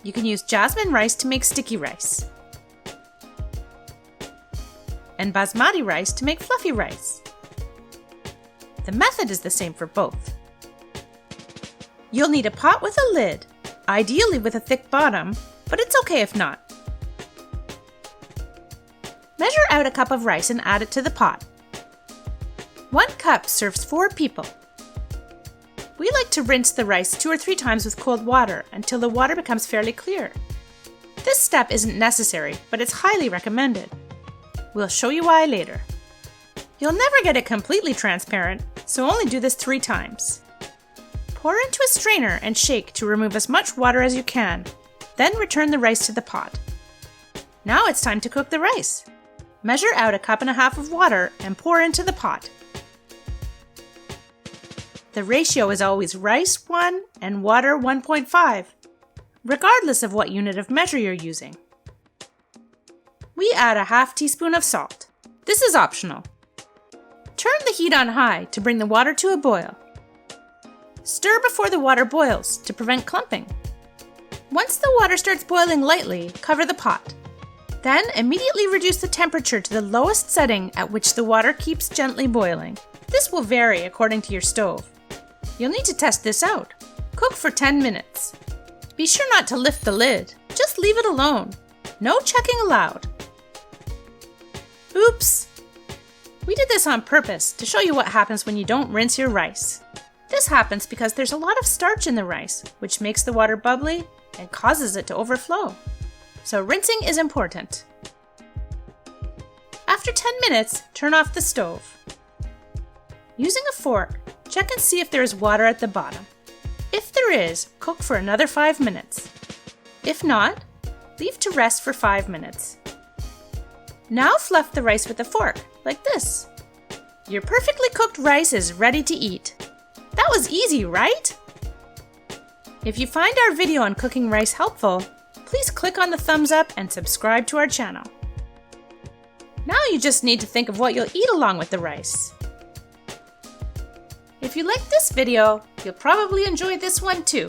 You can use jasmine rice to make sticky rice, and basmati rice to make fluffy rice. The method is the same for both. You'll need a pot with a lid, ideally with a thick bottom, but it's okay if not. Measure out a cup of rice and add it to the pot. 1 cup serves 4 people. We like to rinse the rice 2 or 3 times with cold water until the water becomes fairly clear. This step isn't necessary, but it's highly recommended. We'll show you why later. You'll never get it completely transparent, so only do this 3 times. Pour into a strainer and shake to remove as much water as you can, then return the rice to the pot. Now it's time to cook the rice. Measure out 1.5 cups of water and pour into the pot. The ratio is always rice 1 and water 1.5, regardless of what unit of measure you're using. We add a ½ teaspoon of salt. This is optional. Turn the heat on high to bring the water to a boil. Stir before the water boils to prevent clumping. Once the water starts boiling lightly, cover the pot. Then immediately reduce the temperature to the lowest setting at which the water keeps gently boiling. This will vary according to your stove. You'll need to test this out. Cook for 10 minutes. Be sure not to lift the lid. Just leave it alone. No checking allowed. Oops! We did this on purpose to show you what happens when you don't rinse your rice. This happens because there's a lot of starch in the rice, which makes the water bubbly and causes it to overflow. So rinsing is important. After 10 minutes, turn off the stove. Using a fork, check and see if there is water at the bottom. If there is, cook for another 5 minutes. If not, leave to rest for 5 minutes. Now fluff the rice with a fork, like this. Your perfectly cooked rice is ready to eat. That was easy, right? If you find our video on cooking rice helpful, please click on the thumbs up and subscribe to our channel. Now you just need to think of what you'll eat along with the rice. If you like this video, you'll probably enjoy this one too.